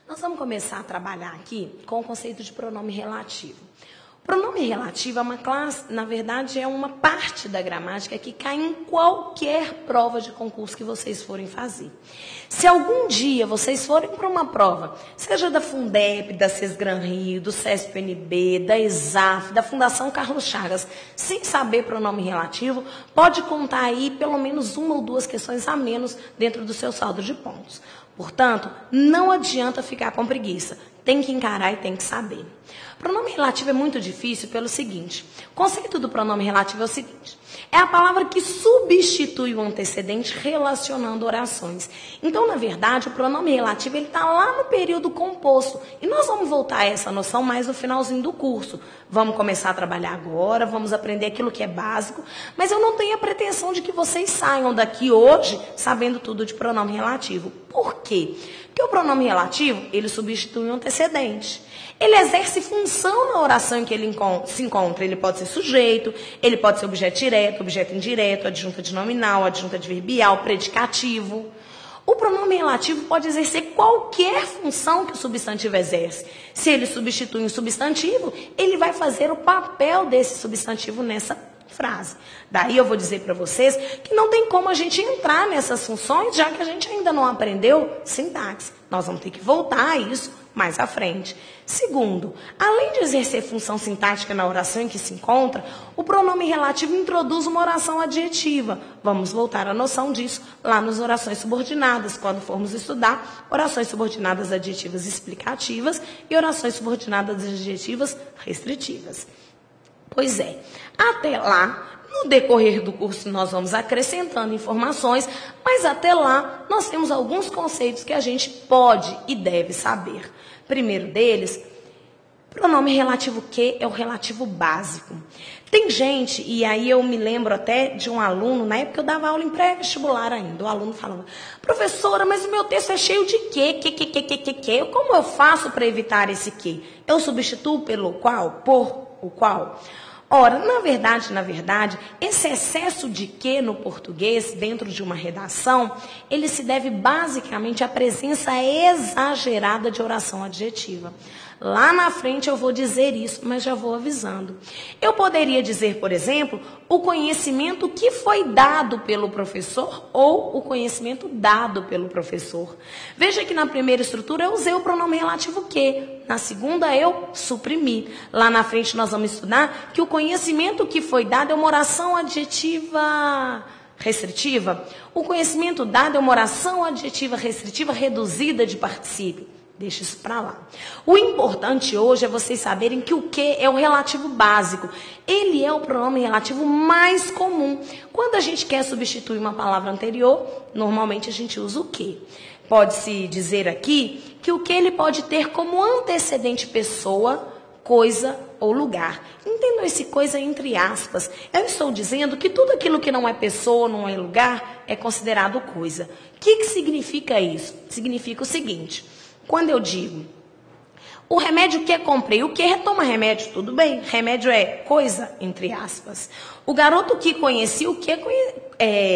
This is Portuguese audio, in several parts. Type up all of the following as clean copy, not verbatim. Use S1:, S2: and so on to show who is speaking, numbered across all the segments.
S1: Nós vamos começar a trabalhar aqui com o conceito de pronome relativo. Pronome relativo é uma classe, na verdade, é uma parte da gramática que cai em qualquer prova de concurso que vocês forem fazer. Se algum dia vocês forem para uma prova, seja da Fundep, da Sesgran Rio, do CESP-UNB, da ESAF, da Fundação Carlos Chagas, sem saber pronome relativo, pode contar aí pelo menos uma ou duas questões a menos dentro do seu saldo de pontos. Portanto, não adianta ficar com preguiça. Tem que encarar e tem que saber. Pronome relativo é muito difícil pelo seguinte. O conceito do pronome relativo é o seguinte. É a palavra que substitui o antecedente relacionando orações. Então, na verdade, o pronome relativo está lá no período composto. E nós vamos voltar a essa noção mais no finalzinho do curso. Vamos começar a trabalhar agora, vamos aprender aquilo que é básico. Mas eu não tenho a pretensão de que vocês saiam daqui hoje sabendo tudo de pronome relativo. Por quê? Porque o pronome relativo, ele substitui o antecedente. Ele exerce função na oração em que ele se encontra. Ele pode ser sujeito, ele pode ser objeto direto, objeto indireto, adjunta de nominal, adjunta adverbial, predicativo. O pronome relativo pode exercer qualquer função que o substantivo exerce. Se ele substitui um substantivo, ele vai fazer o papel desse substantivo nessa frase. Daí eu vou dizer para vocês que não tem como a gente entrar nessas funções, já que a gente ainda não aprendeu sintaxe. Nós vamos ter que voltar a isso mais à frente. Segundo, além de exercer função sintática na oração em que se encontra, o pronome relativo introduz uma oração adjetiva. Vamos voltar à noção disso lá nas orações subordinadas, quando formos estudar orações subordinadas adjetivas explicativas e orações subordinadas adjetivas restritivas. Pois é, até lá, no decorrer do curso nós vamos acrescentando informações, mas até lá nós temos alguns conceitos que a gente pode e deve saber. Primeiro deles, pronome relativo que é o relativo básico. Tem gente, e aí eu me lembro até de um aluno, na época eu dava aula em pré-vestibular ainda, o aluno falava, professora, mas o meu texto é cheio de que, como eu faço para evitar esse que? Eu substituo pelo qual, por o qual? Ora, na verdade, esse excesso de que no português, dentro de uma redação, ele se deve basicamente à presença exagerada de oração adjetiva. Lá na frente eu vou dizer isso, mas já vou avisando. Eu poderia dizer, por exemplo, o conhecimento que foi dado pelo professor ou o conhecimento dado pelo professor. Veja que na primeira estrutura eu usei o pronome relativo que. Na segunda eu suprimi. Lá na frente nós vamos estudar que o conhecimento que foi dado é uma oração adjetiva restritiva. O conhecimento dado é uma oração adjetiva restritiva reduzida de particípio. Deixa isso para lá. O importante hoje é vocês saberem que o que é o relativo básico. Ele é o pronome relativo mais comum. Quando a gente quer substituir uma palavra anterior, normalmente a gente usa o que. Pode-se dizer aqui que o que ele pode ter como antecedente pessoa, coisa ou lugar. Entendam esse coisa entre aspas. Eu estou dizendo que tudo aquilo que não é pessoa, não é lugar, é considerado coisa. O que significa isso? Significa o seguinte. Quando eu digo, o remédio que comprei, o que retoma remédio, tudo bem, remédio é coisa, entre aspas. O garoto que conheci, o que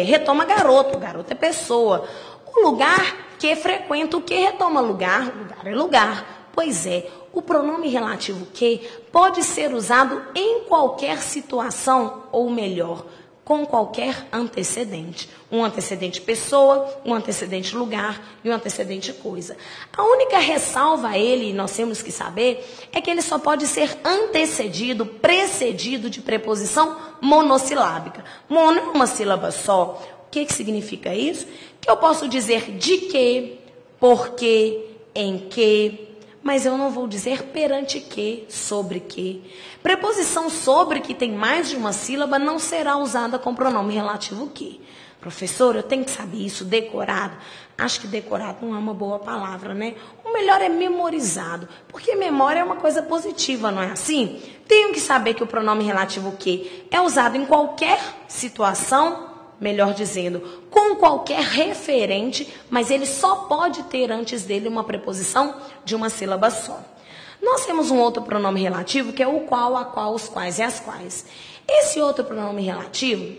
S1: retoma garoto, garoto é pessoa. O lugar que frequenta, o que retoma lugar é lugar. Pois é, o pronome relativo que pode ser usado em qualquer situação, ou melhor, com qualquer antecedente. Um antecedente pessoa, um antecedente lugar e um antecedente coisa. A única ressalva a ele, e nós temos que saber, é que ele só pode ser antecedido, precedido de preposição monossilábica. Mono é uma sílaba só. O que significa isso? Que eu posso dizer de que, por que, em que, mas eu não vou dizer perante que, sobre que. Preposição sobre, que tem mais de uma sílaba, não será usada com pronome relativo que. Professor, eu tenho que saber isso decorado. Acho que decorado não é uma boa palavra, né? O melhor é memorizado, porque memória é uma coisa positiva, não é assim? Tenho que saber que o pronome relativo que é usado em qualquer situação, melhor dizendo, com qualquer referente, mas ele só pode ter antes dele uma preposição de uma sílaba só. Nós temos um outro pronome relativo, que é o qual, a qual, os quais e as quais. Esse outro pronome relativo,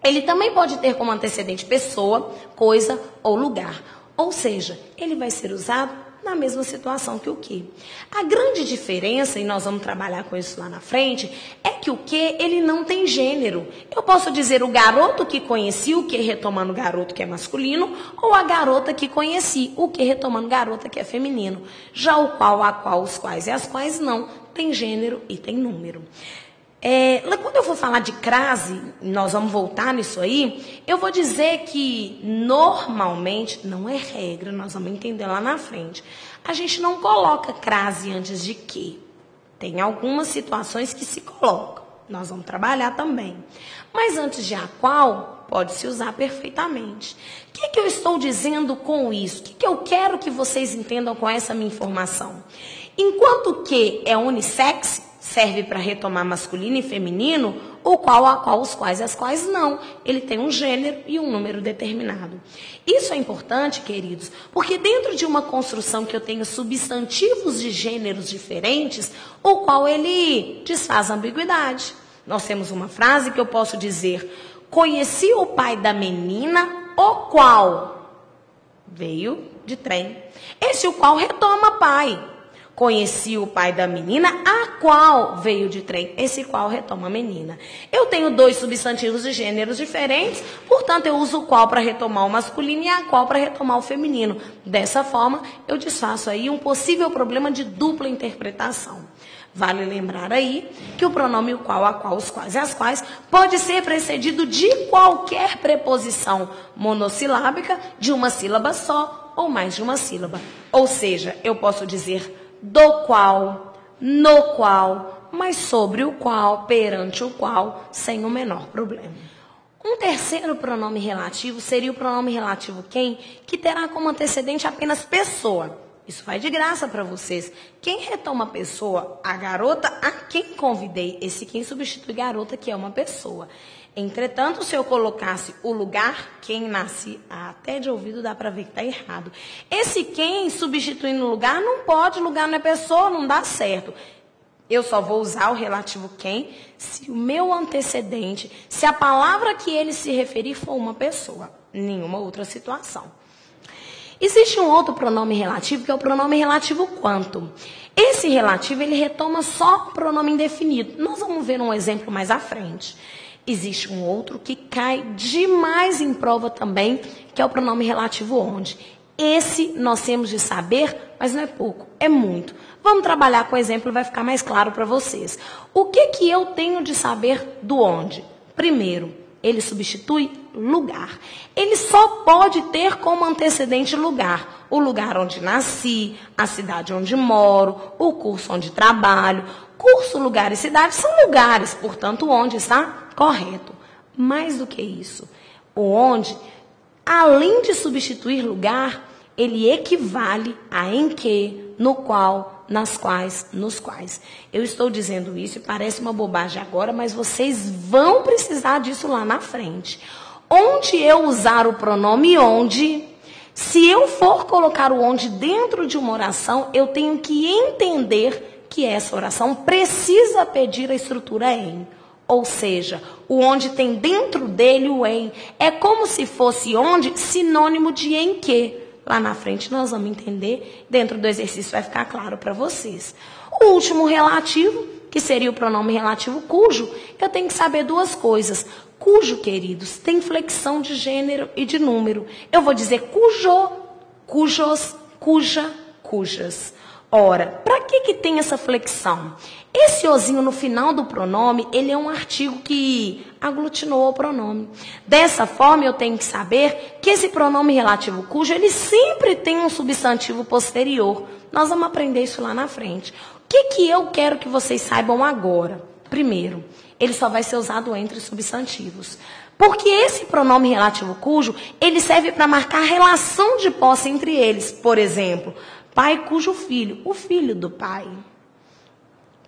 S1: ele também pode ter como antecedente pessoa, coisa ou lugar. Ou seja, ele vai ser usado na mesma situação que o que. A grande diferença, e nós vamos trabalhar com isso lá na frente, é que o que, ele não tem gênero. Eu posso dizer o garoto que conheci, o que retomando o garoto que é masculino, ou a garota que conheci, o que retomando garota que é feminino. Já o qual, a qual, os quais e as quais não, tem gênero e tem número. Quando eu for falar de crase, nós vamos voltar nisso aí, eu vou dizer que normalmente, não é regra, nós vamos entender lá na frente, a gente não coloca crase antes de que. Tem algumas situações que se colocam, nós vamos trabalhar também. Mas antes de a qual, pode-se usar perfeitamente. O que eu estou dizendo com isso? O que eu quero que vocês entendam com essa minha informação? Enquanto que é unissex, serve para retomar masculino e feminino, o qual, a qual, os quais e as quais não. Ele tem um gênero e um número determinado. Isso é importante, queridos, porque dentro de uma construção que eu tenho substantivos de gêneros diferentes, o qual ele desfaz a ambiguidade. Nós temos uma frase que eu posso dizer: conheci o pai da menina, o qual veio de trem. Esse o qual retoma pai. Conheci o pai da menina, a qual veio de trem. Esse qual retoma a menina. Eu tenho dois substantivos de gêneros diferentes, portanto, eu uso o qual para retomar o masculino e a qual para retomar o feminino. Dessa forma, eu desfaço aí um possível problema de dupla interpretação. Vale lembrar aí que o pronome o qual, a qual, os quais e as quais pode ser precedido de qualquer preposição monossilábica de uma sílaba só ou mais de uma sílaba. Ou seja, eu posso dizer do qual, no qual, mas sobre o qual, perante o qual, sem o menor problema. Um terceiro pronome relativo seria o pronome relativo quem, que terá como antecedente apenas pessoa. Isso vai de graça para vocês. Quem retoma pessoa? A garota a quem convidei. Esse quem substitui garota, que é uma pessoa. Entretanto, se eu colocasse o lugar, quem nasce, até de ouvido dá para ver que está errado. Esse quem substituindo o lugar não pode, lugar não é pessoa, não dá certo. Eu só vou usar o relativo quem se o meu antecedente, se a palavra que ele se referir for uma pessoa, nenhuma outra situação. Existe um outro pronome relativo, que é o pronome relativo quanto. Esse relativo, ele retoma só o pronome indefinido. Nós vamos ver um exemplo mais à frente. Existe um outro que cai demais em prova também, que é o pronome relativo onde. Esse nós temos de saber, mas não é pouco, é muito. Vamos trabalhar com o exemplo, vai ficar mais claro para vocês. O que eu tenho de saber do onde? Primeiro, ele substitui lugar. Ele só pode ter como antecedente lugar. O lugar onde nasci, a cidade onde moro, o curso onde trabalho. Curso, lugar e cidade são lugares, portanto, onde está correto. Mais do que isso, o onde, além de substituir lugar, ele equivale a em que, no qual, nas quais, nos quais. Eu estou dizendo isso e parece uma bobagem agora, mas vocês vão precisar disso lá na frente. Onde eu usar o pronome onde, se eu for colocar o onde dentro de uma oração, eu tenho que entender que essa oração precisa pedir a estrutura em. Ou seja, o onde tem dentro dele o em. É como se fosse onde sinônimo de em que. Lá na frente nós vamos entender, dentro do exercício vai ficar claro para vocês. O último relativo, que seria o pronome relativo cujo, eu tenho que saber duas coisas. Cujo, queridos, tem flexão de gênero e de número. Eu vou dizer cujo, cujos, cuja, cujas. Ora, para que tem essa flexão? Esse ozinho no final do pronome, ele é um artigo que aglutinou o pronome. Dessa forma, eu tenho que saber que esse pronome relativo cujo, ele sempre tem um substantivo posterior. Nós vamos aprender isso lá na frente. O que eu quero que vocês saibam agora? Primeiro, ele só vai ser usado entre substantivos. Porque esse pronome relativo cujo, ele serve para marcar a relação de posse entre eles. Por exemplo, pai cujo filho, o filho do pai.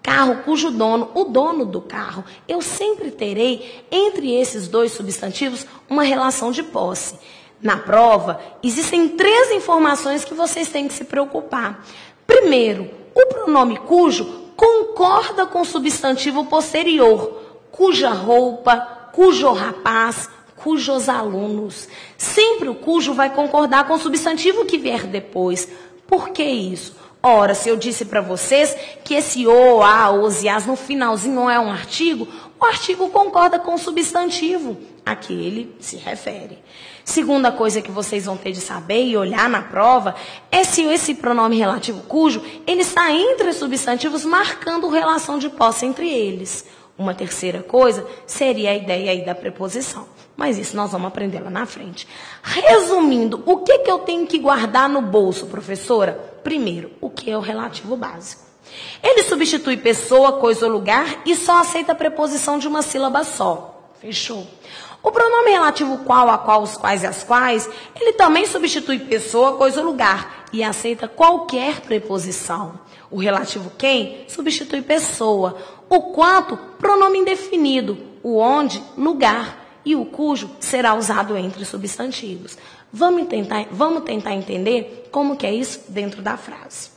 S1: Carro cujo dono, o dono do carro. Eu sempre terei, entre esses dois substantivos, uma relação de posse. Na prova, existem 3 informações que vocês têm que se preocupar. Primeiro, o pronome cujo concorda com o substantivo posterior. Cuja roupa, cujo rapaz, cujos alunos. Sempre o cujo vai concordar com o substantivo que vier depois. Por que isso? Ora, se eu disse para vocês que esse o, a, os e as no finalzinho é um artigo, o artigo concorda com o substantivo a que ele se refere. Segunda coisa que vocês vão ter de saber e olhar na prova é se esse pronome relativo cujo, ele está entre substantivos marcando relação de posse entre eles. Uma terceira coisa seria a ideia aí da preposição. Mas isso nós vamos aprender lá na frente. Resumindo, o que eu tenho que guardar no bolso, professora? Primeiro, o que é o relativo básico? Ele substitui pessoa, coisa ou lugar e só aceita a preposição de uma sílaba só. Fechou? O pronome relativo qual, a qual, os quais e as quais, ele também substitui pessoa, coisa ou lugar e aceita qualquer preposição. O relativo quem substitui pessoa. O quanto, pronome indefinido. O onde, lugar. E o cujo será usado entre substantivos. Vamos tentar entender como que é isso dentro da frase.